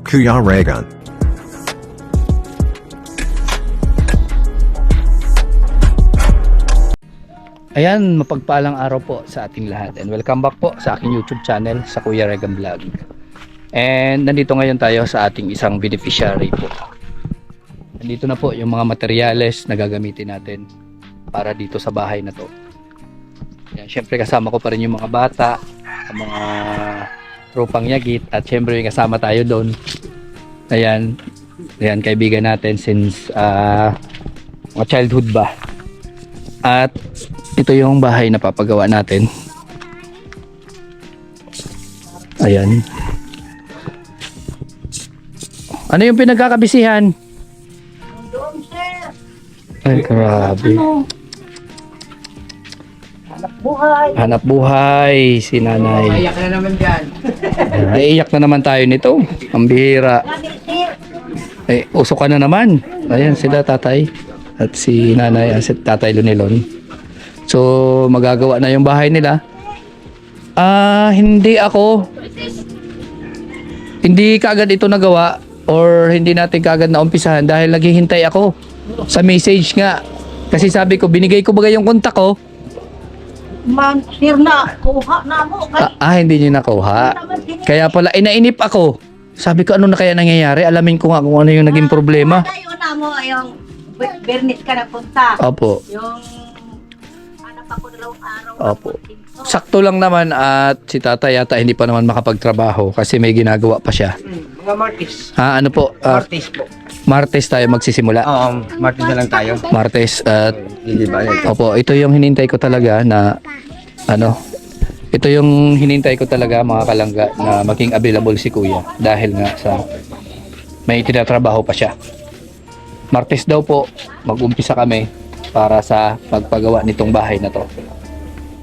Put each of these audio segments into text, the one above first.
Kuya Regan. Ayan, mapagpalang araw po sa ating lahat and welcome back po sa aking YouTube channel sa Kuya Regan Vlog. And nandito ngayon tayo sa ating isang beneficiary po. Nandito na po yung mga materyales na gagamitin natin para dito sa bahay na to. Ayan, syempre kasama ko pa rin yung mga bata, ang mga tropang yagit at syempre kasama tayo doon. Ayan, ayan kaibigan natin since mga childhood ba. At ito yung bahay na papagawa natin. Ayan. Ano yung pinagkakabisihan? Doon, sir. Ay, grabe. Hanap buhay. Hanap buhay si nanay. Iyak na naman dyan. Naiiyak na naman tayo nito. Ang bihira. Sabi, sir. Eh, usok ka na naman. Ayan sila tatay. At si nanay, si tatay Lunilon. So, magagawa na yung bahay nila. Hindi kaagad ito nagawa or hindi natin kaagad na umpisahan dahil naghihintay ako sa message nga. Kasi sabi ko, binigay ko ba yung kontak ko? Man, sir na. Kuha na mo. Hindi niyo nakuha. Kaya pala, nainip ako. Sabi ko, ano na kaya nangyayari? Alamin ko nga kung ano yung naging problema. Tayo na mo, yung Bernis ka nagpunta. Opo. Yung hanap ako dalawang araw. Opo. Sakto lang naman at si tatay yata hindi pa naman makapagtrabaho kasi may ginagawa pa siya. Mga Martis. Ano po? Martis po. Martes tayo magsisimula. Oo, Martis na lang tayo. Martes at Hindi ba? opo, ito yung hinintay ko talaga na ito yung hinintay ko talaga mga kalangga na maging available si kuya dahil nga sa may tinatrabaho pa siya. Martes daw po mag-umpisa kami para sa pagpagawa nitong bahay na to.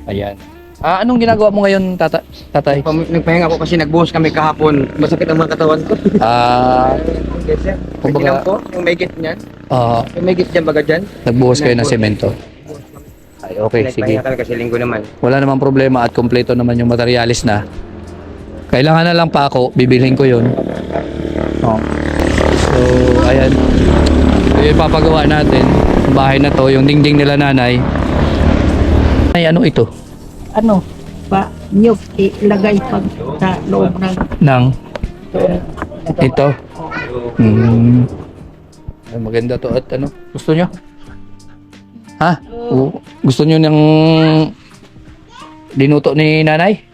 Ayan. Anong ginagawa mo ngayon, tatay? Nagpahinga ko kasi nagbuhos kami kahapon. Masakit ang mga katawan ko. Yes, sir. Kumbaga- Kumbaga po, yung may git niyan. Yung may git dyan baga dyan. Nagbuhos kayo ng semento. Ay, okay, sige. Nagpahinga talaga kasi linggo naman. Wala namang problema at kompleto naman yung materialis na. Kailangan na lang pa ako, bibilhin ko yun. So, ayan. Ito yung papagawa natin. Yung bahay na to, yung dingding nila nanay. Ay, ano ito? Ano? Niyog ilagay pag sa loob ng Nang? Ito? Ay, maganda to at ano? Gusto nyo? Ha? Gusto nyo ng dinuto ni nanay?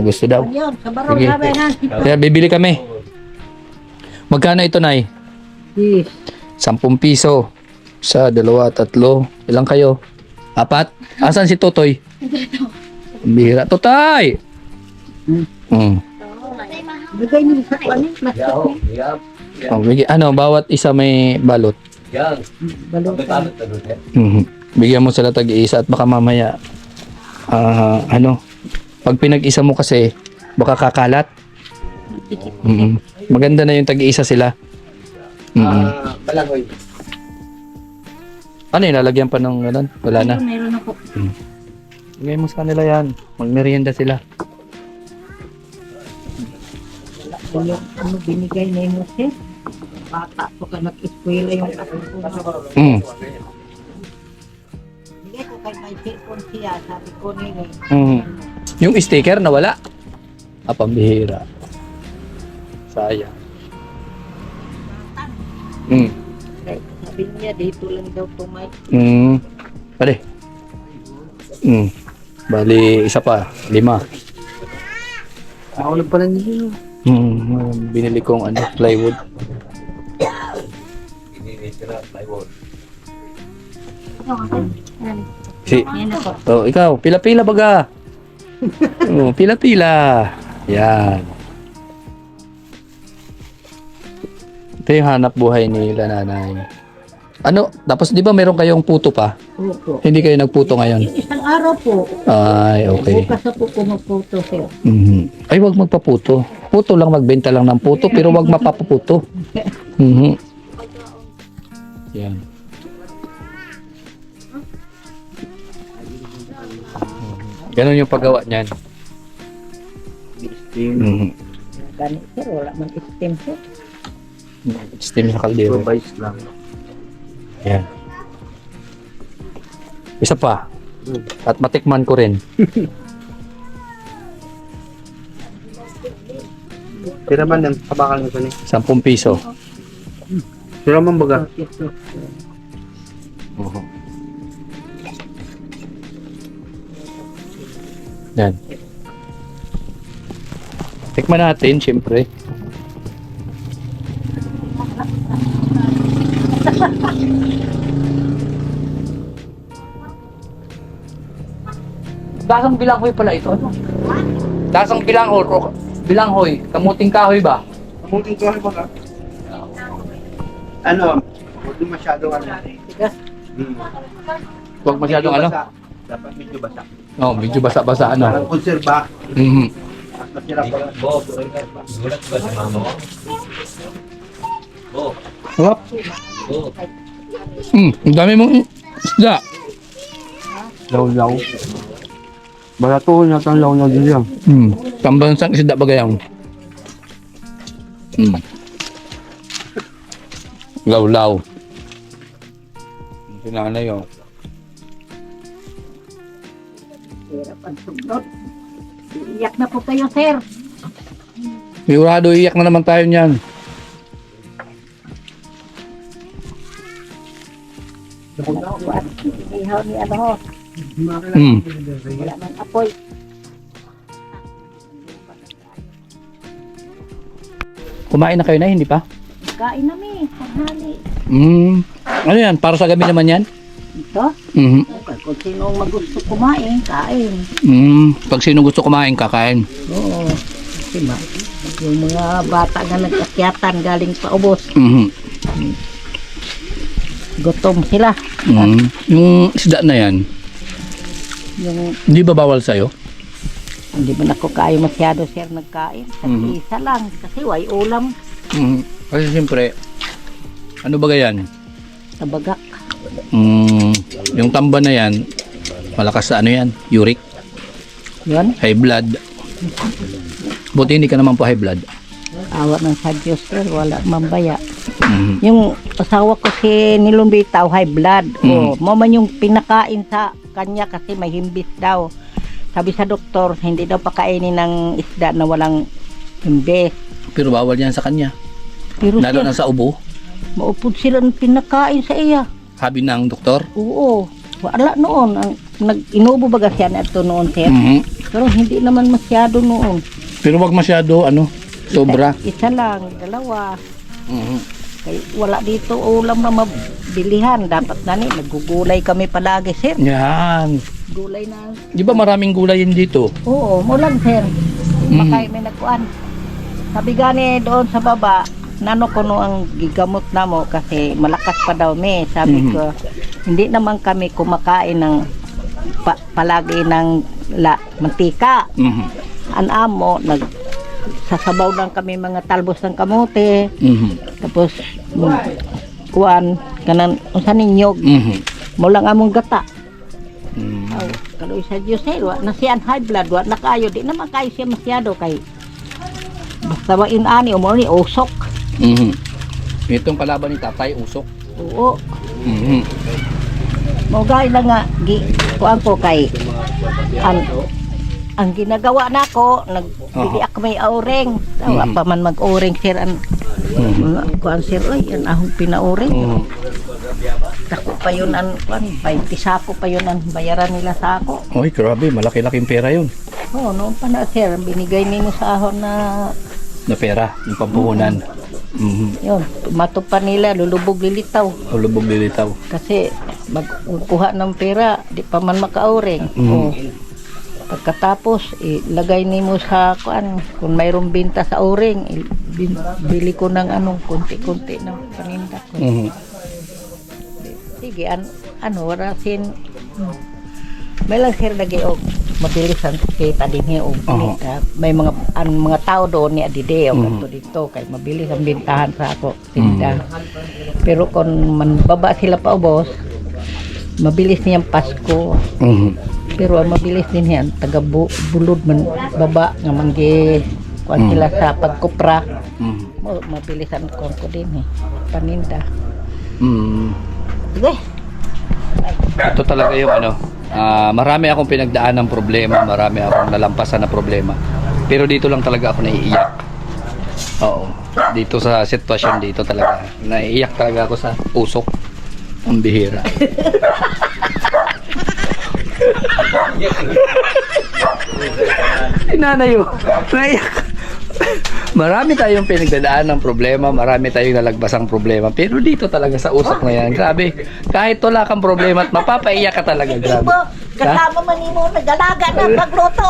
Gusto daw. yun. Sa barong Sige. sabi na. Kaya bibili kami. Magkano ito, nay? Yes. 10 piso. Sa 2, 3. Ilang kayo? 4? Asan si Totoy? Bihira. Totay! Bigay niyo sa ano? Mas Bawat isa may balot. balong. Bigyan mo sila tag-iisa at baka mamaya pag pinag-isa mo kasi baka kakalat. Maganda na yung tag-iisa sila. Balangoy. Ano yun, lalagyan pa ng ganun? Wala na. Meron ako. Bigay mo sa kanila yan. Magmerienda sila. Yung ano binigay na mo, sir. Bata ko ka nag-eskwela yung ako ko. Bigay ko kay may cellphone siya. Sabi ko nila. Yung sticker nawala. Pambihira. Sayang. Sabi niya, dito lang daw tumay. Pare. Bali, isa pa. 5. Nakulog pala niyo. Binili kong plywood. Yan ako. Ikaw, pila-pila baga. Pila-pila. Yan. Ito yung hanap buhay nila nanay. Tapos di ba meron kayong puto pa? Opo. Hindi kayo nagputo ngayon? Isang araw po. Ay, okay. Bukas na po pumuputo, sir. Ay, wag magpaputo. Puto lang, magbenta lang ng puto, pero wag mapaputo. Yan. Ganon yung paggawa niyan. Gani sir, wala man steam sir. Steam sa kaldero. Improvise lang. Yan. Isa pa. At matikman ko rin. Tira man yung kabakal nito ni. 10 piso. Tira man baga. Yan. Tikman natin, syempre. Dasang bilanghoy pala ito. Ano? Dasang bilanghoy. Bilanghoy. Kamuting kahoy ba? Kamuting kahoy baga. Ano? Huwag yung masyadong ano. Tigas. Huwag masyadong ano? Basa. Dapat medyo basa. Oh, medyo basa-basa ano. Parang konserba. Mhm. At masirap pala. Sarap. Ang dami mong isda. Law-law. Barato na itong law-law din yan. Tambansang isda bagayang. Law-law. Sinanay yun. Hirap ang sugnot. Iyak na po kayo sir. Sigurado iyak na naman tayo niyan. Ihaw ni ano ho. Wala man apoy. Kumain na kayo na, hindi pa? Kain na mi. Tanghali. Ano yan? Para sa gabi naman yan? Ito. Kung sino magusto kumain, kain. Pag sino gusto kumain, kakain. Oo. Kasi yung mga bata na nagkakyatan galing pa ubos. Gutom sila. Yung isda na yan, Yung hindi ba bawal sa'yo? hindi man ako kayo masyado sir nagkain. Kasi isa lang. Kasi way ulam. Kasi siyempre, ano ba yan? Tabagak. Yung tamba na yan, malakas sa ano yan, uric, Yun. high blood. Buti hindi ka naman po high blood. Awa ng sa Diyos sir. Wala mambaya. Yung asawa ko si nilumbitaw high blood. Mo man yung pinakain sa kanya kasi may himbis daw. Sabi sa doktor, hindi daw pakainin ng isda na walang himbis. Pero bawal yan sa kanya. Pero Lalo sir, na sa ubo. maupod sila ng pinakain sa iya. Sabi ng doktor. Oo. Wala noon. Inubo baga siya na ito noon sir. Pero hindi naman masyado noon. Pero wag masyado, ano, sobra. Isa lang, dalawa. Kaya wala dito ulam na mabilihan. Dapat na ni, nagugulay kami palagi sir. Yan. Gulay na. Di ba maraming gulay yun dito? Oo, mulan sir. Makay may nagkuan. Sabi gani doon sa baba, nano ko no ang gigamot na mo kasi malakas pa daw me. Sabi ko, hindi naman kami kumakain ng palagi ng mantika. Ang amo, sasabaw lang kami mga talbos ng kamote. Tapos, kuan, kanan, unsa ninyog. Mulang among gata. Oh, kaloy sa Diyos eh, na siya high blood, na kayo, di naman kayo siya masyado kay basta ba inani, umuli, usok. Itong kalaban ni tatay, usok. Oo. Mogay lang nga, kuan ko kay, ang ginagawa na ko, nagbili ako may auring. Tawa pa man mag-auring sir, kuan sir, ay, yan ahong pinauring. Tako pa yun ang 20 sako pa yun ang bayaran nila sa ako. Oy, grabe, malaki-laking pera yun. Oo, noon pa na sir, binigay nino sa ahon na Na pera, yung pampuhunan. yun, tumato pa nila, lulubog lilitaw. Ulubog lilitaw. Kasi magkuha ng pera, di pa man makauring. Oo. Pagkatapos, ilagay nimo sa kuan, kung mayroong binta sa uring, bili ko ng anong konti-konti ng paninda ko. Sige, wala sin. May lang sir lagi og mabilis ang kita din og may mga tao doon ni adide og ato dito kay mabilis ang bintahan sa ako tinda. Pero kung manbaba sila pa ubos, mabilis niyang Pasko. Pero ang mabilis din yan taga bulod man baba nga manggi kuan sila sa pagkupra. Mm. Mabilisan ko din eh. Paninda. Mm. Sige. Ito talaga yung marami akong pinagdaan ng problema, marami akong nalampasan na problema. Pero dito lang talaga ako naiiyak. Oo. Dito sa sitwasyon dito talaga. Naiiyak talaga ako sa usok. Ang bihira. Inanayo. Naiiyak. Marami tayong pinagdadaan ng problema, marami tayong nalagbasang problema. Pero dito talaga sa usok na yan, grabe. Kahit wala kang problema at mapapaiyak ka talaga, grabe. Kasama man mo nag-alaga na pagluto.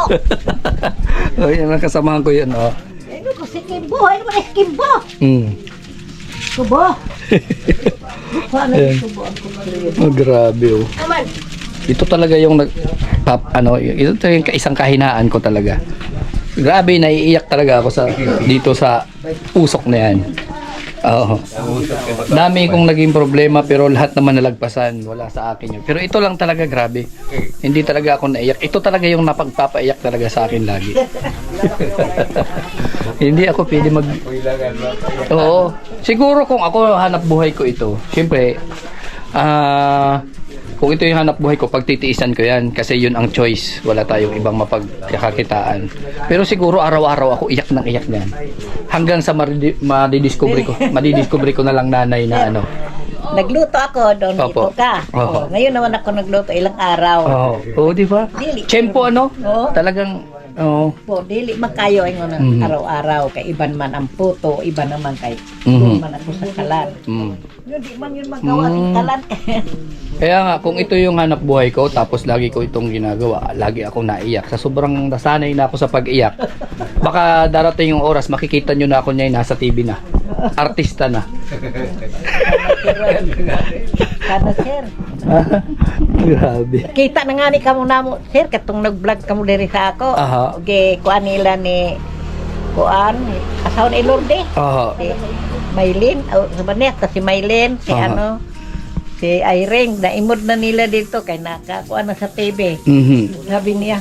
Oh, yan ang kasamahan ko yun, oh. Ano ko si Kimbo? Ano ba si Kimbo? Mm. Kubo. Paano Ayan. yung kubo ang kubo? Oh, grabe, oh. Naman. Ito talaga yung ito talaga yung isang kahinaan ko talaga. Grabe, naiiyak talaga ako dito sa usok na yan. Oo. Dami kong naging problema pero lahat naman nalagpasan. Wala sa akin yun. Pero ito lang talaga, grabe. Hindi talaga ako naiyak. Ito talaga yung napagpapaiyak talaga sa akin lagi. Hindi ako pwede Oo. Siguro kung ako hanap buhay ko ito, siyempre, kung ito yung hanap buhay ko, pagtitiisan ko yan kasi yun ang choice. Wala tayong ibang mapagkakakitaan. Pero siguro araw-araw ako iyak ng iyak niyan. Hanggang sa madidiscovery ko na lang nanay na Nagluto ako doon Opo. dito ka. Opo. Ngayon naman ako nagluto ilang araw. Oo, di ba? Dili. Tiyempo Oo. talagang, Po, dili makayo ay Mhm. araw-araw kay iban man ang puto, iba naman kay Mhm. doon man ako sa kalan. mm. Yun di man yun magawa ng kalan. Kaya nga, kung ito yung hanap buhay ko, tapos lagi ko itong ginagawa, lagi akong naiyak. Sa sobrang nasanay na ako sa pag-iyak, baka darating yung oras, makikita nyo na ako niya nasa TV na. Artista na. Kana sir. Grabe. Kita na nga ni kamo namo sir katong nag-vlog kamo diri sa ako. Aha. Okay, kuan nila ni kuan asawa ni Lourdes. Aha. Si Maylin, sa si Maylin, si Aha. si Irene, naimod na nila dito kay nakakuan na sa TV. Mhm. Sabi niya,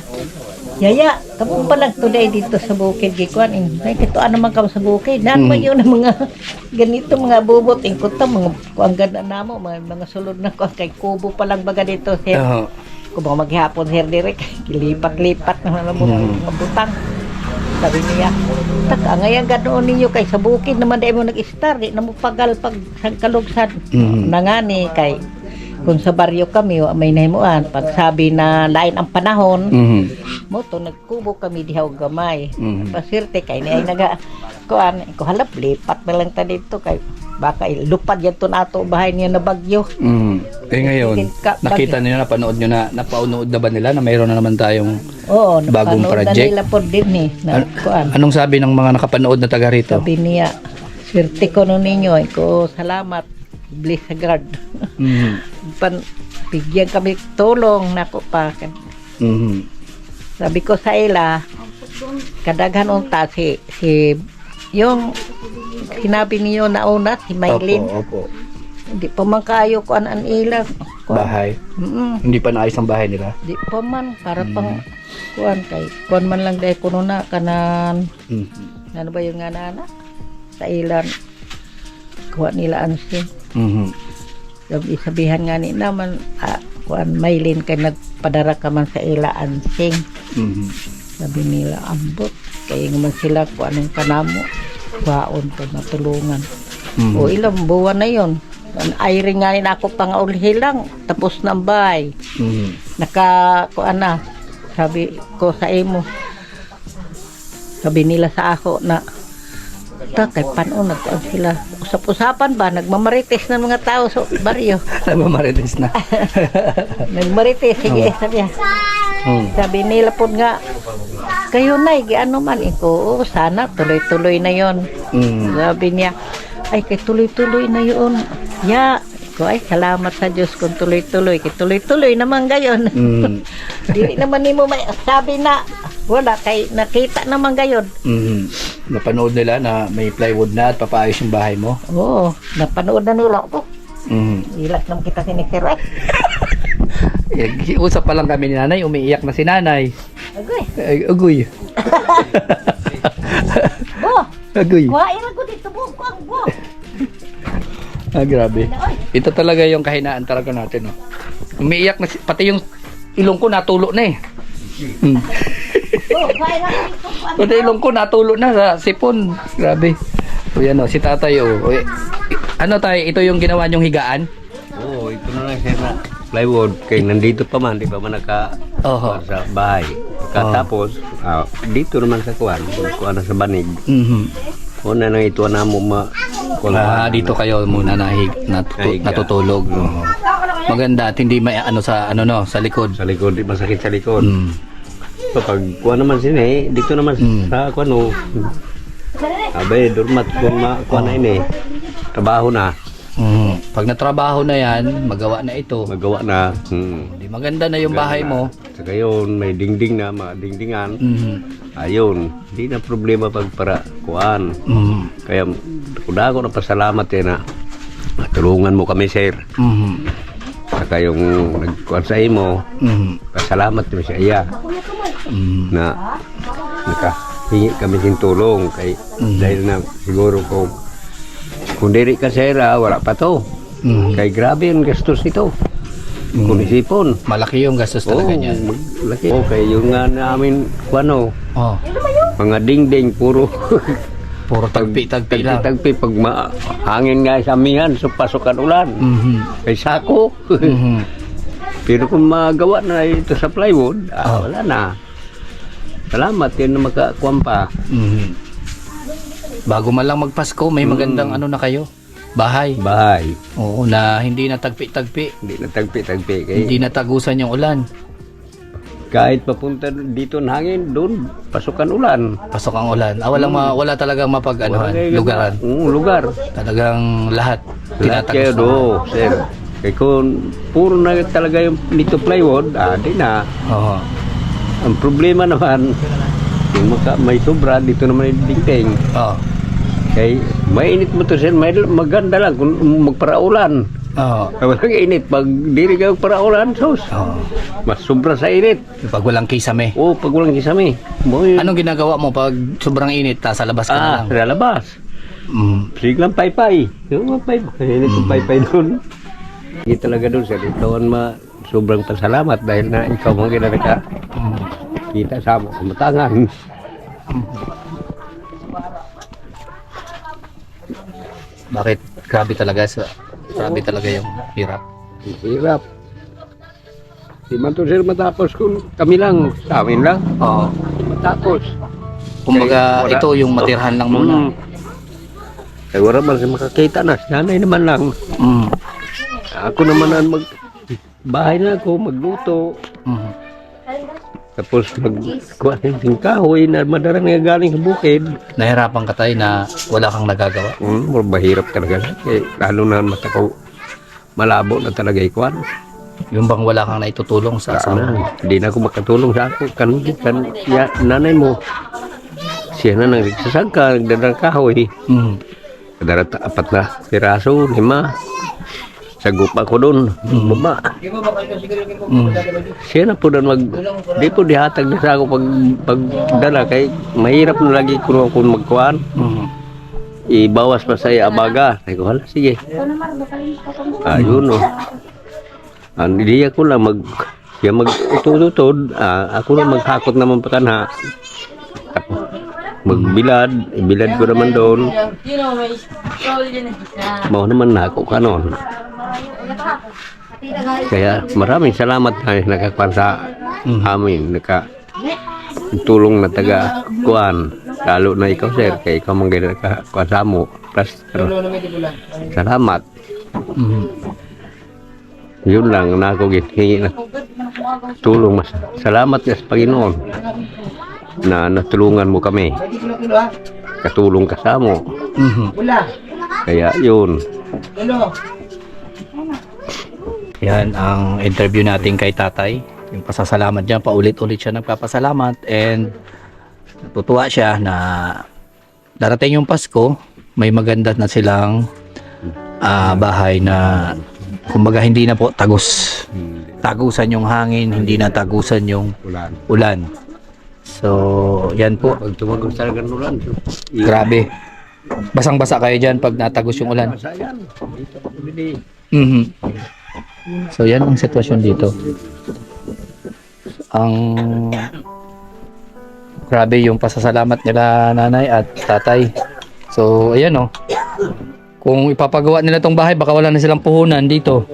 Yaya, kamu pa lang today dito sa bukid gikuan ay kituan naman kamo sa bukid. Nan man yun ang mga ganito mga bubot ingkot ta mga kuan ganda namo mga sulod na kuan kay kubo pa lang baga dito sir. Aha. Kung baka maghapon sir direk lipat-lipat na mga butang. Sabi niya, taka ngayon ganoon ninyo kay sa bukid naman dahil mo nag-star, di na mo pagal pag kalugsan. Nangani kay kung sa baryo kami, may nahimuan. Pag sabi na lain ang panahon, mo to nagkubo kami dihaw gamay. Pasirte kay ni ay naga kuan ko halap lipat na lang ta dito kay baka ilupad yan to nato bahay niya na bagyo. Eh ngayon, nakita niyo na, panood niyo na, napaunood na ba nila na mayroon na naman tayong bagong project? Nila po din na kuan. Anong sabi ng mga nakapanood na taga rito? Sabi niya, swerte ko no ninyo, ko salamat, bless sa guard. Bigyan kami tulong nako pa. Sabi ko sa ila, kadaghan unta si yung sinabi niyo na una, si Maylin. Opo. Hindi pa man kayo ko an ila. Bahay. Hindi pa naayos ang bahay nila. Di pa man, para pang kuan kay kuan man lang dahil kuno na kanan. Ano ba yung nga nana? Sa ilan kuha nila ansin. Sabihan nga ni naman kuan Maylin kay nagpadara ka man sa ila ansing. Sabi nila ambot kay naman sila kuan ang kanamo kuhaon to matulungan. O ilang buwan na yon. Ay ring nga rin ako pangaulhilang tapos na ang bahay. Naka kuan na sabi ko sa imo, sabi nila sa ako na kay paano nagkuan sila usap-usapan ba nagmamarites ng mga tao sa baryo. Nagmamarites na. Nagmarites sige sabi niya. Sabi nila po nga kayo na ano man ko sana tuloy-tuloy na yon. Sabi niya ay kay tuloy-tuloy na yun. Ya, ko ay salamat sa Diyos kung tuloy-tuloy. Kay tuloy-tuloy naman gayon. Dili naman nimo may sabi na wala kay nakita naman gayon. Napanood nila na may plywood na at papaayos yung bahay mo. Oo, napanood na nila ko. Ilat naman kita sinisira. Usap pa lang kami ni nanay, umiiyak na si nanay. Agoy. Agoy. Agoy. Kuhain ako dito buhok ko ang buhok. Grabe. Ito talaga yung kahinaan talaga natin. No? Umiiyak na, pati yung ilong ko natulo na eh. Hmm. Oh, kuhain ako dito. Pati ilong ko natulo na sa sipon. Grabe. O yan o, si tatay o. Ano tayo, ito yung ginawa niyong higaan? Oo, ito na lang sir na plywood. Kaya nandito pa man, di pa man Oho. sa bahay. Tapos, dito naman sa kuwan na sa banig. Mhm. Una na ito na mo Dito kayo muna natutulog. Oo. Maganda at hindi may ano sa sa likod. sa likod, di masakit sa likod. Mm. So, pag kuwan naman sini, dito naman sa kuwan o. Abay, durmat kung kuwan na ini. Trabaho na. Pag natrabaho na yan, magawa na ito. Magawa na. Di maganda na yung bahay mo. Sa gayon, may dingding na, mga dingdingan. Mhm. Ayun, di na problema pag para kuwan. Mhm. Kaya kuda ko na pasalamat na tulungan mo kami sir. Mhm. Saka yung nagkuhan sa imo, Mhm. pasalamat mo sa iya Mhm. na nakahingi kami ng tulong kay dahil na siguro kung diri ka sir wala pa to. Mhm. Kay grabe yung gastos nito. Kung isipon. Malaki yung gastos talaga niyan. Laki. Okay, yung nga namin kuano, Oh, mga dingding puro puro tagpi-tagpi lang. tagpi pag hangin nga sa amihan so pasukan ulan. Mhm. Kay sako. Mhm. Pero kung magawa na ito sa plywood, wala na. Salamat yun na makakuwan pa. Mhm. Bago man lang magpasko, may magandang ano na kayo. Bahay. Bahay. Oo, na hindi na tagpi-tagpi. Hindi na tagpi-tagpi. Kay, Hindi na tagusan yung ulan. kahit papunta dito ng hangin, doon, pasukan ulan. Pasok ang ulan. Wala talagang mapag-anuhan, Wala, lugaran. Lugar. Talagang lahat Lahat kayo tinatagos. do, sir. Kaya kung puro na talaga yung dito plywood, di na. Oo. Ang problema naman, yung may sobra, dito naman yung dingding. Oo. Kay mainit mo to sir, maganda lang kung magparaulan. Oo. Walang init, pag diri ka magparaulan, sus, Oo. mas sobra sa init. Pag walang kisame. Oo, pag walang kisame. Anong ginagawa mo pag sobrang init, sa labas ka na lang? Sa labas. Siglang paypay. Yung mga paypay. Init yung paypay doon. Hindi talaga doon sir. Ikaw ang sobrang pasalamat dahil na ikaw mga ginarika. Kita sa matangan. Bakit? Grabe talaga yung hirap. Hirap. Di man to sir matapos kung kami lang, sa amin lang. Oo. Matapos. Kumbaga, Wala. ito yung matirhan lang muna. Kaya wala man siya makakita na. Nanay naman lang. Mm. Ako naman ang bahay na ako, magluto. Mhm. Tapos magkuha ng kahoy na madarang nga galing sa bukid. Nahirapan ka tayo na wala kang nagagawa. Mahirap talaga. Lalo na matakaw. Malabo na talaga ikuan. Yung bang wala kang naitutulong sa asawa. Hindi na ako makatulong sa ako. Nanay mo. Siya na nang nagsasagka, nagdadarang kahoy. Mhm. Kadarat 4 na piraso, 5. Sagup ako doon. Baba. Mhm. Siya na po doon di po dihatag na sa ako pagdala kay mahirap na lagi kung magkuhan. Mhm. Ibawas pa sa abaga. Ay ko, hala, sige. Ayun o. Hindi ako lang siya magtututod. Ako lang maghakot naman pa kanha. Magbilad. Bilad ko naman doon. Mau naman na ako kanon. Kaya maraming salamat na nakakuan sa amin. Tulong na taga kuan. Lalo na ikaw sir. Kaya ikaw mang gano'n nakakuan sa mo. Plus, salamat. Mhm. Yun lang na ako hingi na tulong. Mas salamat nga sa Panginoon na natulungan mo kami. Katulong ka sa mo. Mhm. Kaya yun. Yan ang interview natin kay tatay. Yung pasasalamat niya, paulit-ulit siya nagpapasalamat and natutuwa siya na darating yung Pasko, may maganda na silang bahay na kumbaga hindi na po tagusan yung hangin, hindi na tagusan yung Ulan. ulan. So, yan po. Pag tumagos talaga ng ulan. Grabe. Basang-basa kayo dyan pag natagos yung ulan. Basa yan. Dito ako bili. Mhm. So, yan ang sitwasyon dito. Ang grabe yung pasasalamat nila nanay at tatay. So, ayan oh. Kung ipapagawa nila tong bahay, baka wala na silang puhunan dito.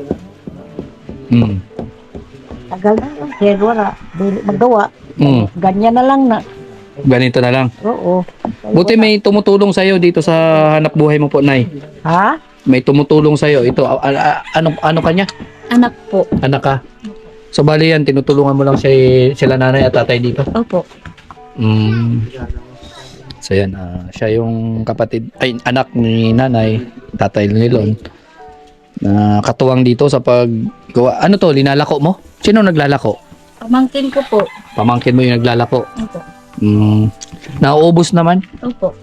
Tagal na lang, sir, wala. Dili magawa. Ganyan na lang na. Ganito na lang. Oo. Buti may tumutulong sa'yo dito sa hanap buhay mo po, Nay. Ha? May tumutulong sa'yo. Ito, ano kanya? Anak po. Anak ka? So, bali yan, tinutulungan mo lang sila nanay at tatay dito? Opo. So, yan. Siya yung anak ni nanay, tatay ni Lon, na katuwang dito sa paggawa. Ano to, linalako mo? Sino naglalako? Pamangkin ko po. Pamangkin mo yung naglalako. Opo. Nauubos naman? Opo.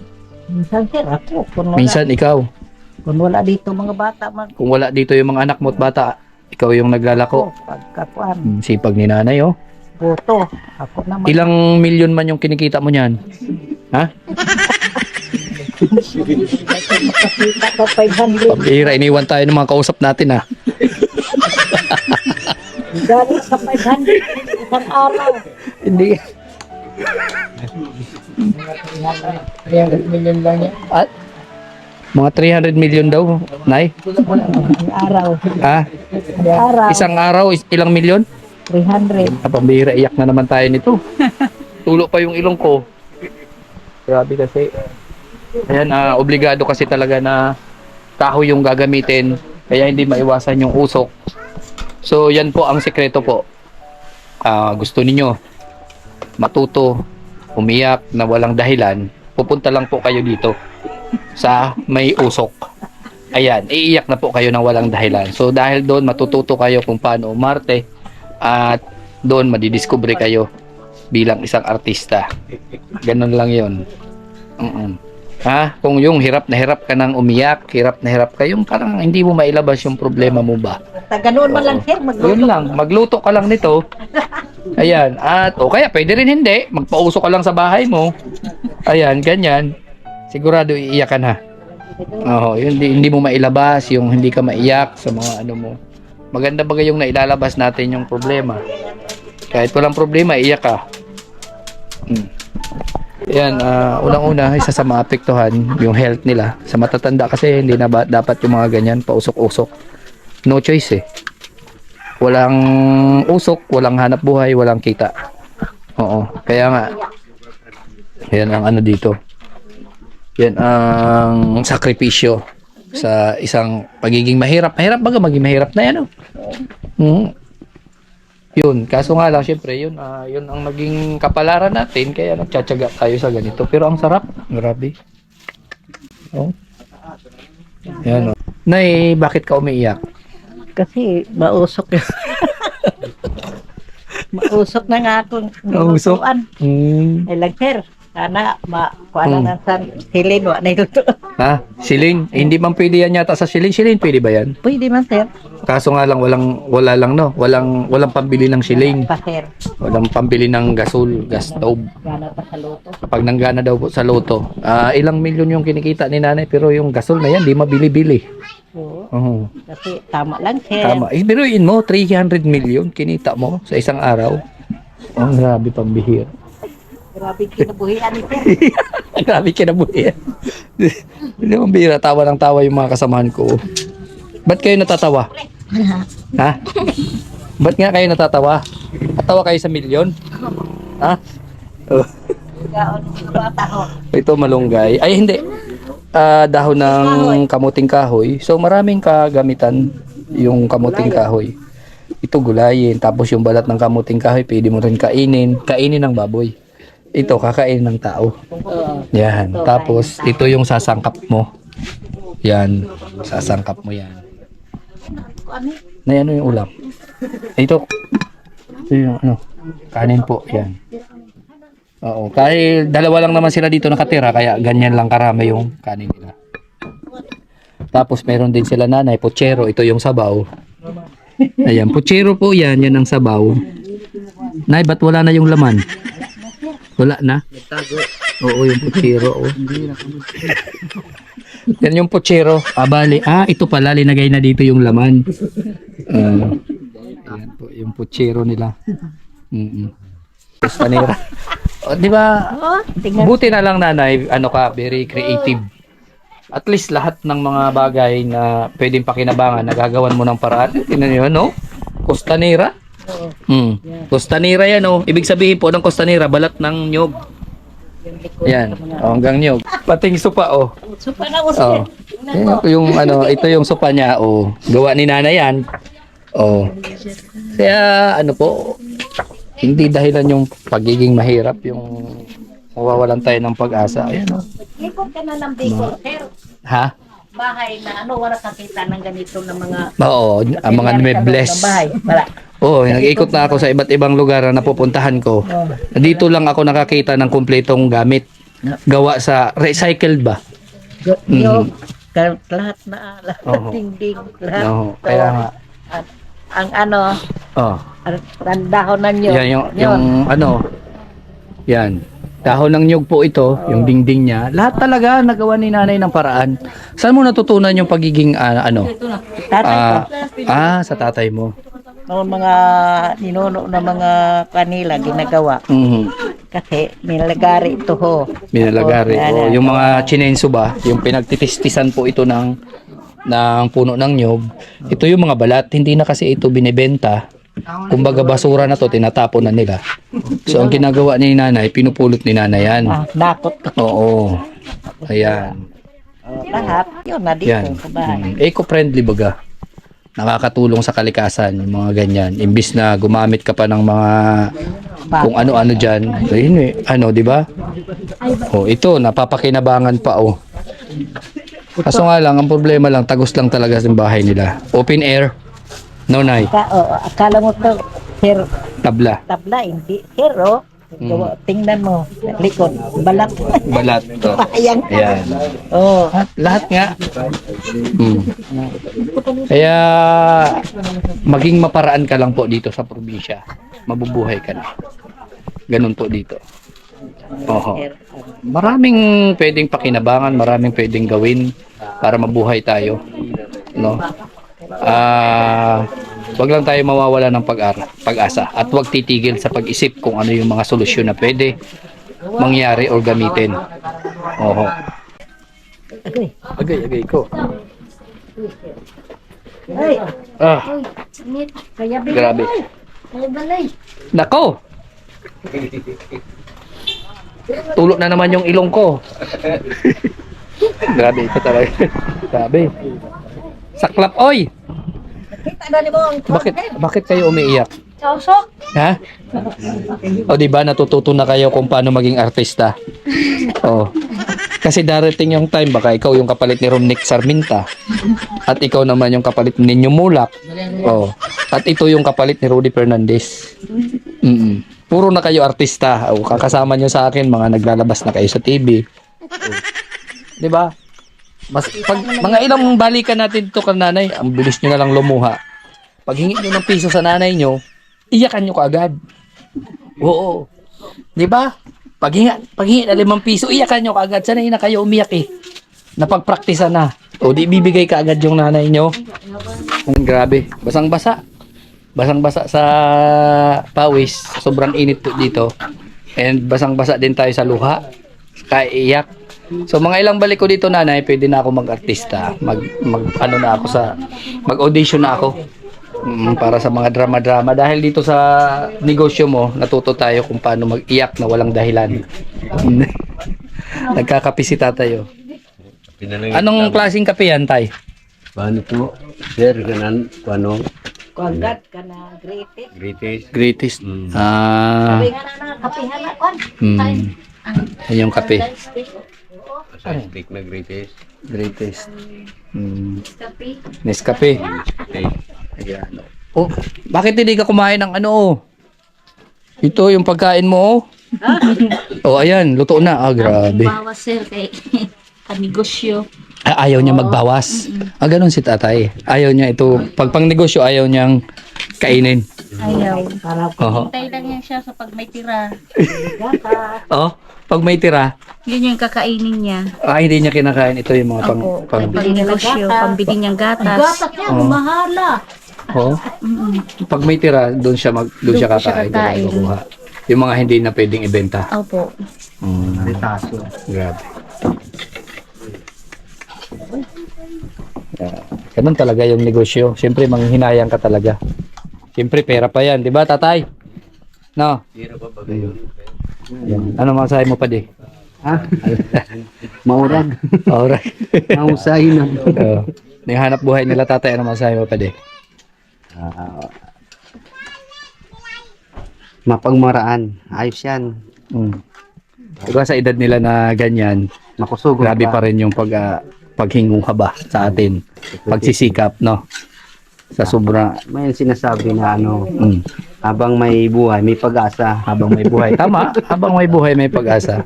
Minsan, sir, ako. Minsan, ikaw. Kung wala dito mga bata, Kung wala dito yung mga anak mo at bata, ikaw yung naglalako. Pagkakuan. Sipag ni nanay, oh. Boto. Ako naman. Ilang milyon man yung kinikita mo niyan? Ha? Makakita ko 500. Pambihira, iniwan tayo ng mga kausap natin, ha? Galing sa 500. Isang araw. Hindi. 300 million lang yan. At? Mga 300 million daw, Nay? Isang araw. Ha? Araw. Isang araw, ilang milyon? 300. Pambihira, iyak na naman tayo nito. Tulo pa yung ilong ko. Grabe kasi. Ayan, obligado kasi talaga na kahoy yung gagamitin. Kaya hindi maiwasan yung usok. So, yan po ang sekreto po. Gusto ninyo matuto, umiyak na walang dahilan, pupunta lang po kayo dito sa may usok. Ayan, iiyak na po kayo ng walang dahilan. So, dahil doon matututo kayo kung paano umarte at doon madidiscover kayo bilang isang artista. Ganun lang yon. Kung yung hirap ka nang umiyak, hirap ka, yung parang hindi mo mailabas yung problema mo ba? Ganoon man lang, sir. Magluto. Yun lang, magluto ka lang nito. Ayan, at o kaya pwede rin hindi, magpauso ka lang sa bahay mo. Ayan, ganyan. Sigurado iiyak ka na. Oo, yun, hindi mo mailabas, yung hindi ka maiyak sa mga ano mo. Maganda ba yung nailalabas natin yung problema? Kahit walang problema, iyak ka. Yan, unang-una, isa sa maapektuhan yung health nila. Sa matatanda kasi hindi na dapat yung mga ganyan, pausok-usok. No choice eh. Walang usok, walang hanap buhay, walang kita. Oo, kaya nga, yan ang ano dito. Yan ang sakripisyo sa isang pagiging mahirap. Mahirap baga, maging mahirap na yan. Yun, kaso nga lang, syempre, yun ang naging kapalaran natin, kaya nagtsatsaga tayo sa ganito. Pero ang sarap, grabe. Oh. Yan, oh. Nay, bakit ka umiiyak? Kasi mausok yun. Mausok na nga akong Mausok? nilutuan. Ay lang, sir. Sana kuha na sa silin. Wala na iluto. Ha? Siling? Hindi man pwede yan yata sa siling. Siling, pwede ba yan? Pwede man, sir. Kaso nga lang, wala lang, no? Walang pambili ng siling. Pa, sir. Walang pambili ng gas stove. Gana pa sa luto. Pag nanggana daw po sa loto, ilang milyon yung kinikita ni nanay, pero yung gasol na yan, di mabili-bili. Oo. Kasi tama lang, sir. Tama. Biruin mo, 300 million kinita mo sa isang araw. Oh, grabe pambihir. Grabe kinabuhian ni sir. Grabe kinabuhian. Hindi mo bihira, tawa ng tawa yung mga kasamahan ko. Ba't kayo natatawa? Ha? Ba't nga kayo natatawa? Natawa kayo sa milyon? Ha? Oh. Bata ho. Ito malunggay. Ay hindi. Dahon ng kamuting kahoy. So maraming kagamitan yung kamuting kahoy. Ito gulayin. Tapos yung balat ng kamuting kahoy, pwede mo rin kainin. Kainin ng baboy. Ito kakainin ng tao. Yan. Tapos ito yung sasangkap mo. Yan. Sasangkap mo yan. Na ano yung ulam? Ito. Ito yung ano. Kanin po. Yan. Oo. Kahit dalawa lang naman sila dito nakatira, kaya ganyan lang karami yung kanin nila. Tapos meron din sila nanay, puchero. Ito yung sabaw. Ayan, puchero po yan. Yan ang sabaw. Nay, ba't wala na yung laman? Wala na? Oo, yung putsero. Oh. Yan yung putsero. Bali. Ito pala, linagay na dito yung laman. Ayan po, yung putsero nila. Costanera. Di ba? Buti na lang nanay, ano ka, very creative. At least lahat ng mga bagay na pwedeng pakinabangan, nagagawan mo ng paraan. Tingnan niyo, no? Costanera. Costanera yan, oh. Ibig sabihin po ng Costanera, balat ng nyog. Yan, hanggang nyog. Pating supa, oh. Supa na mo sir. Ito yung supa niya, oh. Gawa ni Nana yan. Oh. Kaya, ano po, hindi dahilan yung pagiging mahirap, yung mawawalan tayo ng pag-asa. Ayan, oh. Likod ka na ng Bicol, sir. Ha? Bahay na wala kakita ng ganito na mga Oo, ang mga mebles. bahay. Wala. Oo, nag-ikot na ako sa iba't ibang lugar na napupuntahan ko. Dito lang ako nakakita ng kumpletong gamit. Gawa sa recycled ba? Yung lahat na Oo. dingding, lahat. Oo, kaya nga. At ang ano, Oh, ang dahon na nyo. yan yung ano. Yan. Dahon ng nyug po ito, yung dingding niya. Lahat talaga nagawa ni nanay ng paraan. Saan mo natutunan yung pagiging ano? Tatay ko. Sa tatay mo. Noong mga ninuno na mga kanila ginagawa. Kasi nilagari ito ho. Minalagari. Tapos, Yung mga chinenso ba, yung pinagtitistisan po ito ng puno ng nyog. Ito yung mga balat, hindi na kasi ito binebenta. Kumbaga basura na to, tinatapon na nila. So ang ginagawa ni nanay, pinupulot ni nanay yan. nakot ko. Oo. Ayan. Lahat. Yun na dito Yan. sa bahay. Eco-friendly baga. Nakakatulong sa kalikasan, yung mga ganyan. Imbis na gumamit ka pa ng mga kung ano-ano dyan. Ayun di ba? Ito, napapakinabangan pa, Kaso nga lang, ang problema lang, tagos lang talaga sa bahay nila. Open air. No, nay. Akala mo to, sir, Tabla. tabla, hindi. Sir, tingnan mo, likod, balat. Balat. To. Bayang. Ayan. Oh. Lahat nga. Kaya, maging maparaan ka lang po dito sa probinsya. Mabubuhay ka na. Ganun po dito. Oho. Maraming pwedeng pakinabangan, maraming pwedeng gawin para mabuhay tayo. No? Wag lang tayo mawawala ng pag-asa at wag titigil sa pag-isip kung ano yung mga solusyon na pwede mangyari or gamitin. Oho. Agay ko. Ay, kaya Grabe. Nako. Tulo na naman yung ilong ko. Grabe ito talaga. Grabe. Saklap, oy. Kita na ni mo ang Bakit kayo umiiyak? Kausok. Ha? O di ba natututo na kayo kung paano maging artista? Oh. Kasi darating yung time baka ikaw yung kapalit ni Romnick Sarminta at ikaw naman yung kapalit ni Ninyo Mulak. Oh. At ito yung kapalit ni Rudy Fernandez. Puro na kayo artista. O kakasama nyo sa akin mga naglalabas na kayo sa TV. Oh. 'Di ba? Pag mga ilang balikan natin to kan nanay, ang bilis nyo na lang lumuha. Pag hingi nyo ng piso sa nanay nyo, iyakan nyo kaagad. Oo. Di ba? Pag hingi na 5 piso, iyakan nyo kaagad. Sanay na kayo umiyak Napagpraktisa na. O di bibigay kaagad yung nanay nyo. Grabe. Basang-basa. Basang-basa sa pawis. Sobrang init po dito. And basang-basa din tayo sa luha. Kaya iyak. So mga ilang balik ko dito nanay, pwede na ako mag-artista. Mag-audition na ako. Para sa mga drama-drama. Dahil dito sa negosyo mo, natuto tayo kung paano mag-iyak na walang dahilan. Nagkakapisita tayo. Anong klaseng kape yan, tay? Paano po? Sir, ganan, paano? Kuagat ka na greatest. Greatest. Sabi nga na kapihan na kon. Yan yung kape. Sa stick na greatest. Greatest. Nescafe. Okay. Ayan. Oh, bakit hindi ka kumain ng ano? Ito yung pagkain mo. Oh, ayan, luto na. Grabe. Bawas sir kay kanegosyo. Ayaw niya magbawas. Ganun si tatay. Ayaw niya ito. Pag pang negosyo, ayaw niyang Kainin. Ayaw. Oo. Hintay lang yan siya sa pag may tira. Oh, pag may tira, Yun yung kakainin niya. hindi niya kinakain. Ito yung mga pang... Opo. pang Pag negosyo, pambili niyang gatas. niya, mahala. oh. Mm-mm. Pag may tira, doon siya Doon siya kakain. Doon kakain. kukuha. Yung mga hindi na pwedeng ibenta. Opo. Grabe. Ganun talaga yung negosyo. Siyempre, manghihinayang ka talaga. Siyempre, pera pa yan. Di ba, tatay? No? Yan. Ano masahe mo pa di? Ha? Maurag. Alright. Mahusahin na. Nanghanap buhay nila tatay. Ano masahe mo pa di? Mapagmaraan. Ayos yan. Diba sa edad nila na ganyan, Makusugod grabe pa rin yung paghingung haba sa atin. Pagsisikap, no? Sa sobra. May sinasabi na ano, Mm. habang may buhay, may pag-asa. Habang may buhay. Tama, habang may buhay, may pag-asa.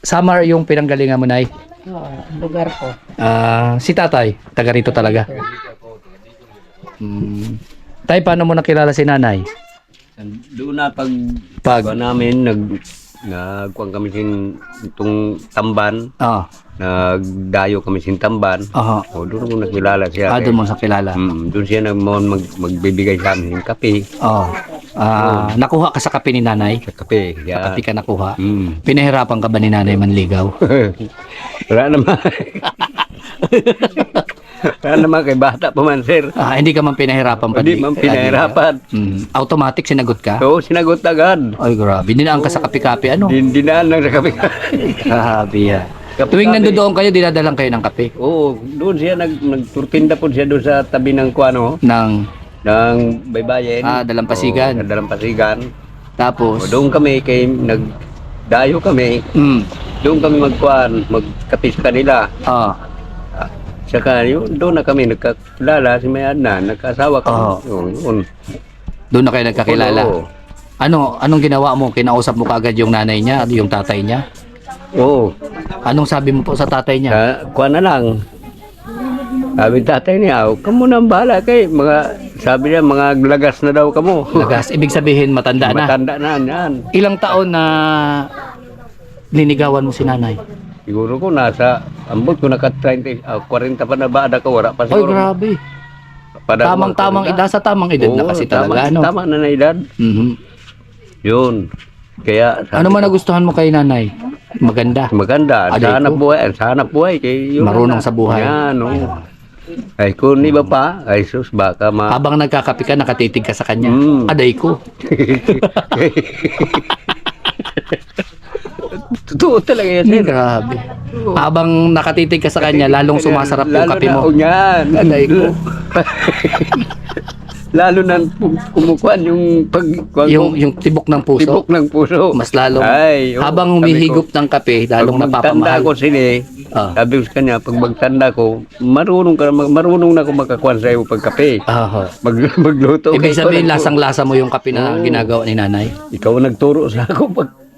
Summer yung pinanggalingan mo, Nay. Lugar ko. Si tatay, taga rito talaga. Tay, paano mo nakilala si nanay? Doon na pag Pag, namin nagkuhan kami sin itong tamban, nagdayo kami sin tamban. O doon ko nakilala siya. doon mo sa kilala. Doon siya magbibigay sa amin ng kape. Nakuha ka sa kape ni nanay? Sa kape. Sa Yeah. kape ka nakuha? Pinahirapan ka ba ni nanay manligaw? Wala naman. Wala naman kay bata pa man, sir. Hindi ka man pinahirapan pa? Hindi man pinahirapan. Automatic sinagot ka? Oo, sinagot agad. Ay, grabe. Dinaan ka sa kape-kape, ano? Dinaan lang sa kape. Grabe yan. Tuwing nandoon kayo, dinadalang kayo ng kape? Oo, doon siya nagturtinda po siya doon sa tabi ng kuano, Ng, ng baybayin. Dalampasigan. Oo, Dalampasigan. tapos, O, doon kami kay nagdayo kami. Doon kami magkape sa kanila. Saka yun, doon na kami nagkakilala si May Adnan, nagkasawa kami. Yun. doon na kayo nagkakilala. Oo. Anong ginawa mo? Kinausap mo kaagad yung nanay niya, yung tatay niya? Oo. Anong sabi mo po sa tatay niya? Kuha na lang. Sabi tatay niya, kamu nang bahala kay sabi niya, mga lagas na daw kamo. Lagas, ibig sabihin matanda na. Matanda na yan. Ilang taon na ninigawan mo si nanay? Siguro ko ambot ko naka 40 pa na ba ada ka wala pa Ay, siguro. grabe. Pada Tamang-tamang edad, sa tamang edad na kasi talaga, ano? Tama na edad. Yun. Kaya Ano man nagustuhan mo kay nanay? Maganda. maganda. Aday ko. Sa hanap buhay kay yun. Marunong sa buhay. Yan, no. Ay kung iba pa, ay sus baka Habang nagkakape ka, nakatitig ka sa kanya. Aday ko. Totoo talaga yan, sir. Grabe. Habang nakatitig ka sa kanya, lalong sumasarap yung kape mo. Lalo na, yan. Aday ko. Lalo na kumukuhan yung Yung tibok ng puso. tibok ng puso. Mas lalong, Ay, habang humihigop ng kape, lalong pag magtanda napapamahal. ko sila, sabi ko sa kanya, pag magtanda ko, marunong na ako makakuha sa iyo pagkape. Magluto. Ibig kayo. sabihin, lasang-lasa mo yung kape na ginagawa ni nanay. Ikaw nagturo sa ako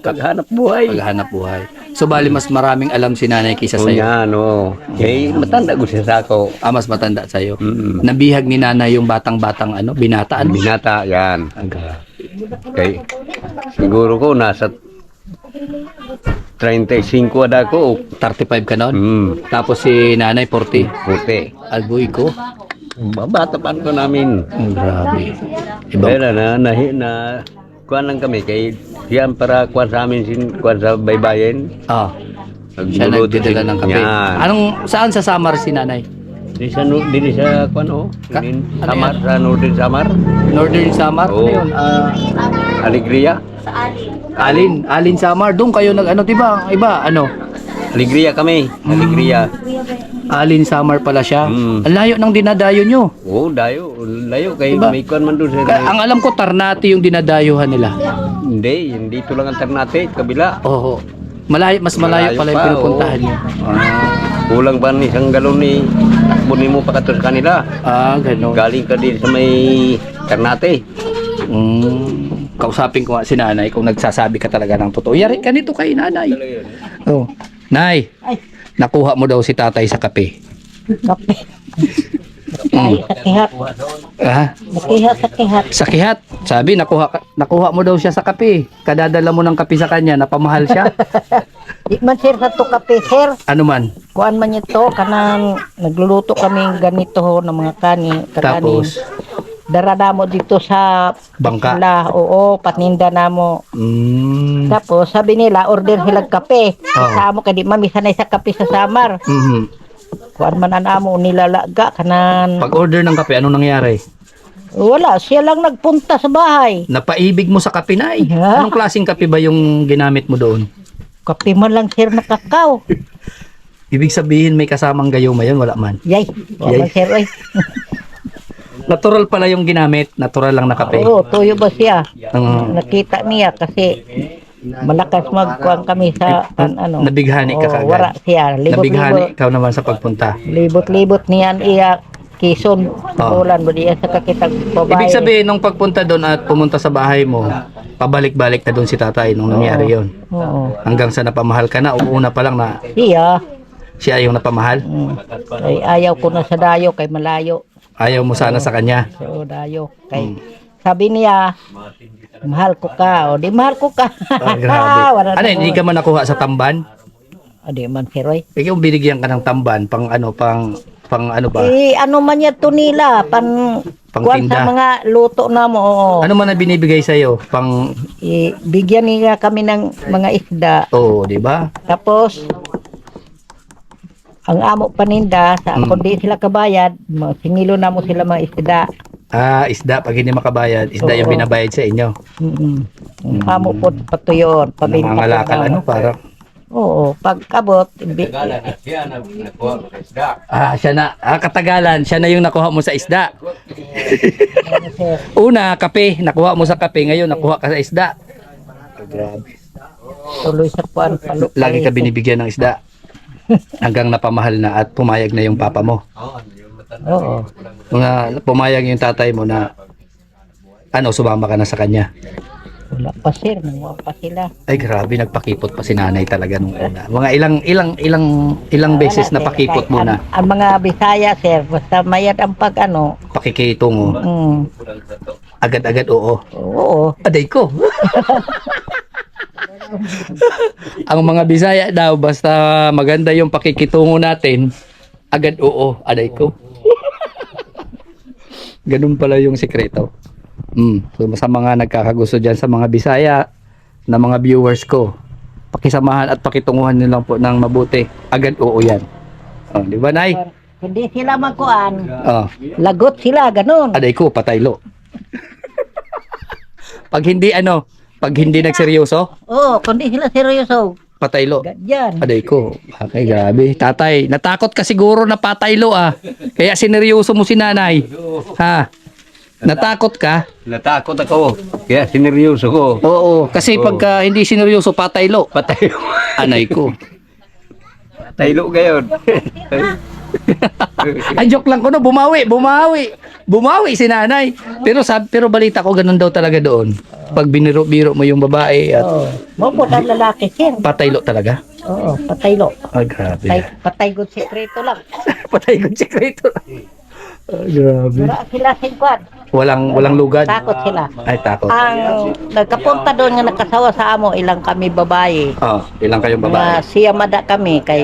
paghanap buhay. Paghanap buhay. So, bali, mas maraming alam si nanay kaysa O sa'yo. yan, o. Eh, matanda ko siya sa ako. Mas matanda sa'yo. Mm. Nabihag ni nanay yung batang-batang binata. Binata, yan. Okay. Siguro ko nasa 35 ada ko. 35 ka noon. Tapos si nanay 40. Puti. Alboy ko. Bata pa ko namin. Grabe. Pero na kuan lang kami kay yan para kuan sa amin kuan sa baybayin. Siya nagdadala ng kape. Saan sa Samar si nanay? Di sa kuan o. Samar, sa Northern Samar. Northern Samar? Oo. Ano yun? Alegria. Alin Samar. Doon kayo diba? Iba, Alegria kami. Alegria. Alin Samar pala siya. Mm. Ang layo ng dinadayo nyo. Oo, layo kay Diba? may kuan man doon sa. Ang alam ko, Ternate yung dinadayuhan nila. Hindi ito lang ang Ternate, kabila. Oo. Mas malayo pala yung pa, pinupuntahan nyo. Kulang ba ni isang galon ni takbunin mo pa kato sa kanila. Ganun. Galing ka din sa may Ternate. Kausapin ko nga si nanay kung nagsasabi ka talaga ng totoo. Yari ka nito kay nanay. Oh. Nay, nakuha mo daw si tatay sa kape. Kape. Sa kihat. Ah, Nakihat sa kihat. sa kihat. Sabi, nakuha mo daw siya sa kape. Kadadala mo ng kape sa kanya, napamahal siya. Di man sir sa to kape sir. Ano man? Kuan man ito, kanang nagluluto kami ganito ho ng mga Tapos, dara na mo dito sa Bangka. Sila, oo, paninda na mo. Tapos sabi nila, order silang kape. Sa amo kay di mami sanay sa kape sa Samar. Kuan man ang amo nilalaga kanan. Pag order ng kape, anong nangyari? Wala, siya lang nagpunta sa bahay. Napaibig mo sa kape na eh. Ha? Anong klaseng kape ba yung ginamit mo doon? Kape man lang sir na kakao. Ibig sabihin may kasamang gayuma yun, wala man. Yay, wala Yay. sir oy. Natural pala yung ginamit, natural lang na kape. Oo, tuyo ba siya? Ang Nakita niya kasi malakas magkuhan kami sa ano. nabighani ka Oo, kagad. wara siya. Nabighani ikaw naman sa pagpunta. Libot-libot niyan iya Quezon. Bulan ba diya sa kakitag babae. Ibig sabihin, nung pagpunta doon at pumunta sa bahay mo, pabalik-balik na doon si tatay nung nangyari yon. Oo. Hanggang sa napamahal ka na, una pa lang na Siya. siya yung napamahal. Ay, ayaw ko na sa dayo kay malayo. Ayaw mo sana sa kanya. So dayo kay sabi niya mahal ko ka o di mahal ko ka. Ah, grabe. Wala Ano, na hindi mo. ka man nakuha sa tamban? Adi man sir oy. Ikaw binigyan ka ng tamban, pang ano ba? Ano man yan to nila pan kuwan Pangtinda. sa mga luto na mo. Oo. Ano man na binibigay sa iyo? Bigyan niya kami ng mga isda. Oo, di ba? Tapos ang amo paninda sa kundi sila kabayad, singilo na mo sila mga isda. Ah, isda. Pag hindi makabayad, isda yung Oo. binabayad sa inyo. Ang amo po patuyon, pabinta ko Nangangalakal, daw. ano, para. Oo, pagkabot, Siya na. Katagalan, siya na yung nakuha mo sa isda. Una, kape. Nakuha mo sa kape. Ngayon, nakuha ka sa isda. Grabe. tuloy sa kuan palo. Lagi ka binibigyan ng isda. Hanggang napamahal na at pumayag na yung papa mo. Oo. Mga pumayag yung tatay mo na sumama ka na sa kanya. Wala pa sir, wala pa sila. Ay grabe, nagpakipot pa si nanay talaga nung una. Mga ilang beses Wala, na sir. pakipot Kahit muna. Ang mga Bisaya sir, basta mayad ang pag ano. Pakikitungo. Agad-agad oo. Oo. Aday ko. Ang mga Bisaya daw, basta maganda yung pakikitungo natin, agad oo, aday ko. Ganun pala yung sikreto. So sa mga nagkakagusto dyan, sa mga Bisaya, na mga viewers ko, pakisamahan at pakitunguhan nyo lang po ng mabuti. Agad oo yan. Di ba, Nay? Hindi sila magkuan. Oh, Lagot sila, ganun. aday ko, pataylo. Pag hindi nagseryoso, Oo, kundi sila seryoso. pataylo. Ganyan. Aday ko. Okay, grabe. Tatay, natakot ka siguro na pataylo Kaya sineryoso mo si nanay. Ha? Natakot ka? Natakot ako. Kaya sineryoso ko. Oo. Kasi pagka hindi sineryoso, pataylo. Pataylo. Anay ko. Pataylo gayon. Ay, joke lang ko no. Bumawi si nanay. Pero balita ko ganun daw talaga doon. Pag biniro-biro mo yung babae at Oo. Mabot ang lalaki sir. pataylo talaga. Oo, pataylo. Ay, grabe. Patay good sekreto lang. Patay ko sikreto. Ay, grabe. Wala sila singkwan. Walang lugad. Takot sila. Ay, takot. Ang nagkapunta doon nga nakasawa sa amo, ilang kami babae. Ilang kayong Nga babae? siya mada kami kay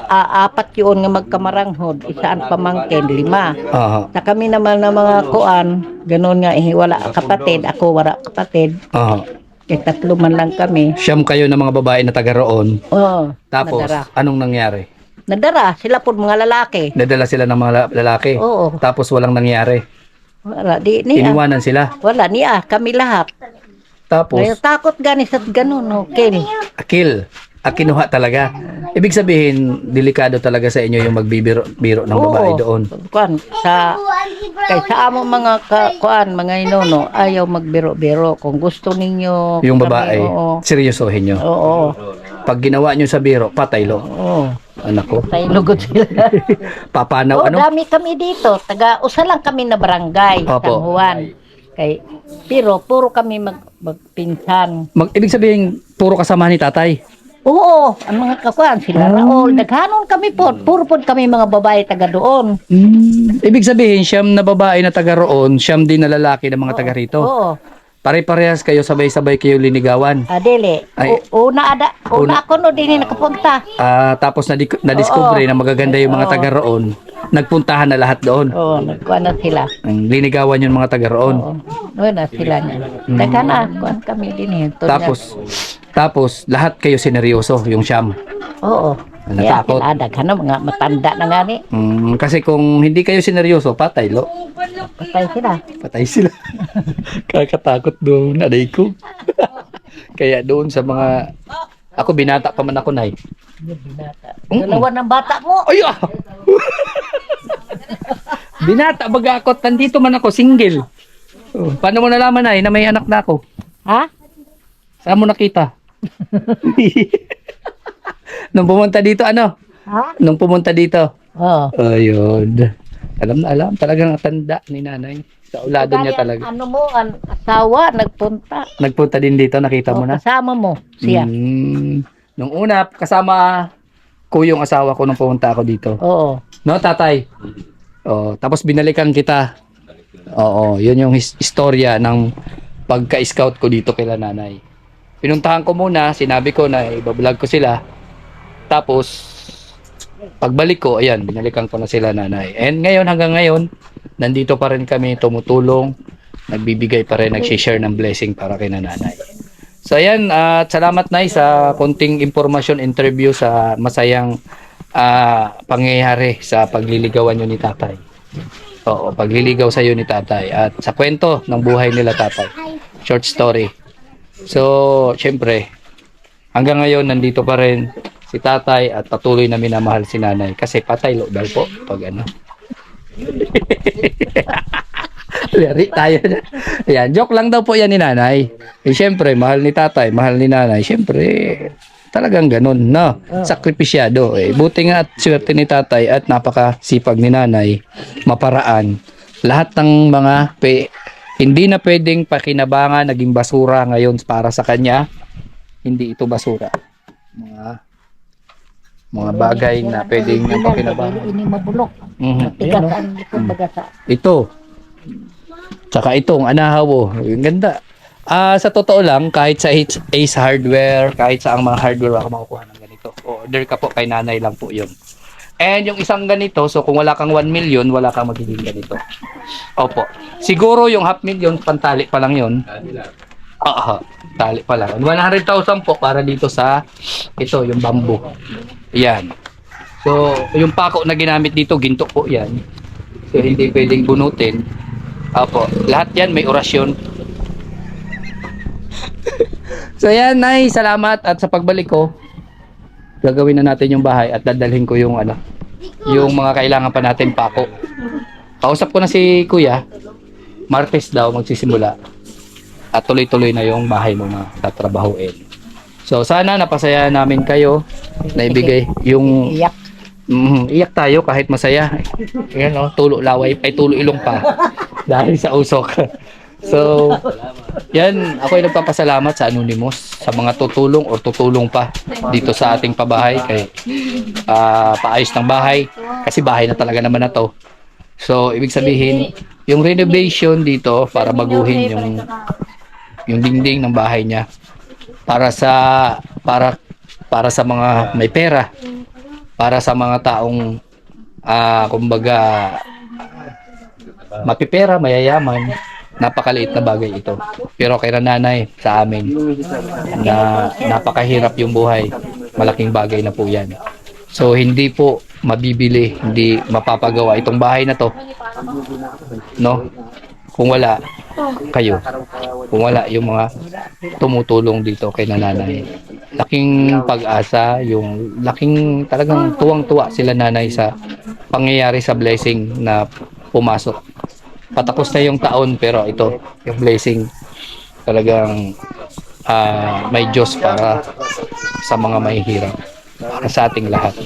apat yun nga magkamaranghod, isaan pamangkin, 5. Oo. Sa kami naman ng mga kuan, ganun nga wala kapatid, ako wala kapatid. Oo. Kay 3 man lang kami. Siyam kayo ng mga babae na taga roon. Oo. Tapos, nadara. anong nangyari? Nadara sila po mga lalaki. Nadala sila ng mga lalaki. Oo. Tapos walang nangyari. Wala di niya. Iniwanan sila. Wala niya, kami lahat. Tapos, Ngayon takot gani sa ganun, okay. kill. Kinuha talaga. Ibig sabihin, delikado talaga sa inyo yung magbibiro ng babae doon. Kuan kay sa amo mga kuan, mga inono, ayaw magbiro-biro kung gusto ninyo Yung kami, babae, oo. seryosohin nyo. Oo. Pag ginawa nyo sa biro, pataylo. Oo. Anak ko. Tayo lugod sila. Papanaw, ano? Dami kami dito. Usa lang kami na barangay, Opo. San Juan. Pero puro kami magpinsan. Ibig sabihin, puro kasama ni tatay. Oo, ang mga kakuan, sila Raul. Naghanon kami po. Puro po kami mga babae taga doon. Ibig sabihin, siyam na babae na taga roon, siyam din na lalaki na mga taga rito. Oo. Pare-parehas kayo, sabay-sabay kayo linigawan. Adele. Ay. Una ako no din nakapunta. Tapos na-discover na magaganda yung mga taga roon. Nagpuntahan na lahat doon. Oo, nagkuan na sila. Linigawan yung mga taga roon. Oo. Noon na sila niya. Taga na, kuan kami din eh. Tapos lahat kayo sineryoso, yung siyam. Oo. Natakot. Kaya sila, daghan na, mga matanda na nga ni. Kasi kung hindi kayo sineryoso, patay lo. Patay sila. Patay sila. Kakatakot doon, aday ko. Kaya doon sa mga... Ako, binata pa man ako, Nay. Binata. Dalawa ng bata mo. Ay, binata, baga ako. Nandito man ako, single. Paano mo nalaman, Nay, na may anak na ako? Ha? Saan mo nakita? Nung pumunta dito, ano? Ha? Nung pumunta dito. Oo. Ayun. Alam na alam. Talagang tanda ni nanay. Sa ulado niya talaga. Ano mo, ang asawa, nagpunta. Nagpunta din dito, nakita mo O, na? kasama mo siya. Nung una, kasama ko yung asawa ko nung pumunta ako dito. Oo. No, tatay? Tapos binalikan kita. Oo, yun yung istorya ng pagka-scout ko dito kila nanay. Pinuntahan ko muna, sinabi ko na ibablog ko sila. Tapos, pagbalik ko, ayan, binalikan ko na sila nanay. And ngayon, hanggang ngayon, nandito pa rin kami, tumutulong, nagbibigay pa rin, nagsishare ng blessing para kay nanay. So ayan, at salamat Nay sa konting impormasyon, interview sa masayang pangyayari sa pagliligawan nyo ni tatay. Oo, pagliligaw sa iyo ni tatay at sa kwento ng buhay nila tatay. Short story. So, syempre, hanggang ngayon nandito pa rin si tatay at patuloy na minamahal si nanay kasi patay lo daw po pag ano. Lari tayo na. Ayan, joke lang daw po yan ni nanay. Eh, syempre, mahal ni tatay, mahal ni nanay. Syempre, talagang ganun, no? Sakripisyado. Eh, buti nga at swerte ni tatay at napakasipag ni nanay, maparaan. Lahat ng mga hindi na pwedeng pakinabangan, naging basura ngayon para sa kanya. Hindi ito basura. Mga bagay na pwedeng pakinabangan. Ini mabulok. Ayan, Tigas no? ang likod bagasa. Ito. Tsaka itong anahaw. Yung ganda. Sa totoo lang, kahit sa Ace Hardware, kahit sa ang mga hardware, ako makukuha ng ganito. Order ka po kay nanay lang po yun. And yung isang ganito, so kung wala kang 1 million, wala kang magiging ganito. Opo. Siguro yung 500,000, pantali pa lang yun. Tali pa lang. 100,000 po para dito sa ito, yung bamboo. Yan. So, yung pako na ginamit dito, ginto po yan. So, hindi pwedeng bunutin. Opo. Lahat yan may orasyon. So, yan, Nay. Salamat. At sa pagbalik ko, gagawin na natin yung bahay at dadalhin ko yung yung mga kailangan pa natin pako. Kausap ko na si Kuya. Martes daw magsisimula. At tuloy-tuloy na yung bahay mo na tatrabahuin. So, sana napasaya namin kayo. Naibigay yung... Iyak. Iyak tayo kahit masaya. Yan o, tulo laway, ay tulo ilong pa. Dahil sa usok. So, yan, ako ay nagpapasalamat sa Anonymous sa mga tutulong o tutulong pa dito sa ating pabahay kay paayos ng bahay kasi bahay na talaga naman na to. So, ibig sabihin, yung renovation dito para baguhin yung dingding ng bahay niya para sa mga may pera, para sa mga taong kumbaga mapipera, mayayaman. Napakaliit na bagay ito. Pero kay nanay sa amin na napakahirap yung buhay, malaking bagay na po yan. So hindi po mabibili, hindi mapapagawa itong bahay na to. No? Kung wala kayo. Kung wala yung mga tumutulong dito kay nanay. Laking pag-asa, yung laking talagang tuwang-tuwa sila nanay sa pangyayari sa blessing na pumasok. Patapos na yung taon pero ito yung blessing talagang may Diyos para sa mga mahihirap, para sa ating lahat.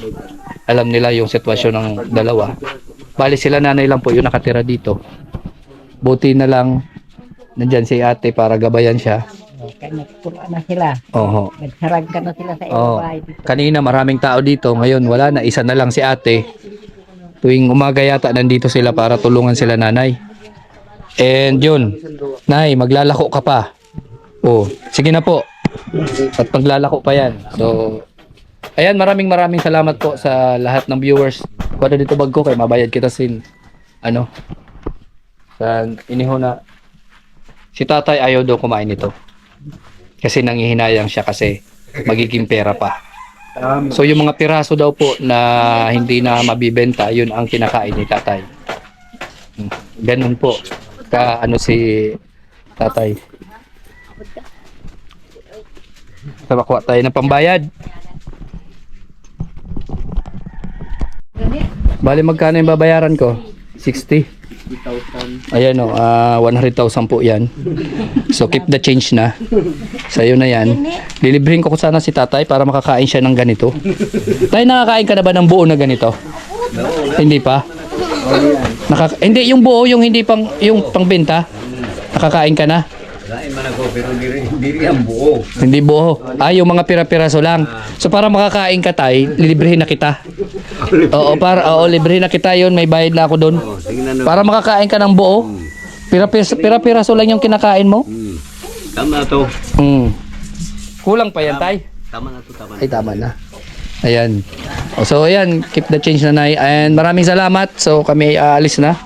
Alam nila yung sitwasyon ng dalawa. Bali sila nanay lang po yung nakatira dito. Buti na lang nandyan si ate para gabayan siya. Kaya nagturuan na sila. Oho. Nagsarag ka na sila sa Oo. ibang bahay dito. Kanina maraming tao dito, ngayon wala na, isa na lang si ate. Tuwing umaga yata nandito sila para tulungan sila nanay. And yun, nay, maglalako ka pa. Oh, sige na po. At maglalako pa yan. So, ayan, maraming salamat po sa lahat ng viewers. Kuha dito bag ko kay mabayad kita sin ano sa iniho na si tatay ayaw daw kumain nito. Kasi nangihinayang siya kasi magiging pera pa. So yung mga piraso daw po na hindi na mabibenta, yun ang kinakain ni tatay. Ganun po. Ano si tatay. So makuha tayo ng pambayad. Bali magkano yung babayaran ko? 60. Ayan o, 100,000 po yan. So keep the change na. Sa'yo na yan. Lilibrihin ko sana si tatay para makakain siya ng ganito. Tay, nakakain ka na ba ng buo na ganito? Hindi pa? Hindi, yung buo, yung hindi yung pangbenta. Nakakain ka na? Lain man ako pero hindi yan buo. Hindi buo. Yung mga pira-piraso lang. So para makakain ka tay, lilibrihin na kita. Oo, librihin na kita yun. May bayad na ako doon. Sige na no. Para makakain ka ng buo. Pira-piraso lang yung kinakain mo. Tama to. Kulang pa yan tay. Tama na to, tama na. Ay tama na. Ayan. So ayan, keep the change na nay. And maraming salamat. So kami aalis na.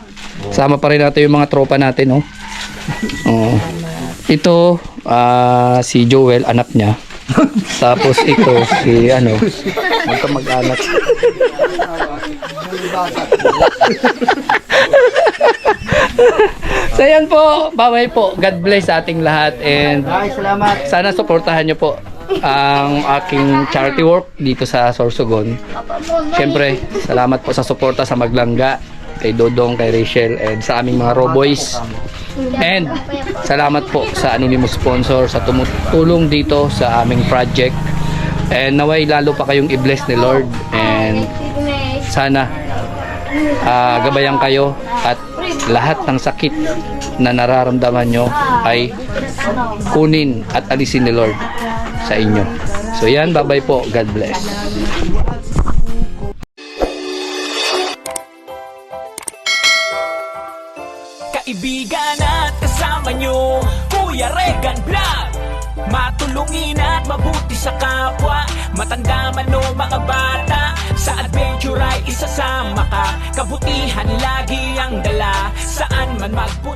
Sama pa rin natin yung mga tropa natin, no. Ito si Joel, anak niya. Tapos ito si magkamag-anak. So yan po, bye po. God bless sa ating lahat and Salamat. sana suportahan niyo po ang aking charity work dito sa Sorsogon. Siyempre, salamat po sa suporta sa Maglangga, kay Dodong, kay Rachel, and sa aming mga Roboys. And salamat po sa anonymous sponsor sa tumutulong dito sa aming project. And naway lalo pa kayong i-bless ni Lord. And sana gabayan kayo at lahat ng sakit na nararamdaman nyo ay kunin at alisin ni Lord sa inyo. So yan, bye-bye po. God bless. Kaibigan at kasama nyo, Kuya Regan Vlog. Matulungin at mabuti sa kapwa, matanda man o mga bata. Sa adventure ay isasama ka, kabutihan lagi ang dala. Saan man magpunta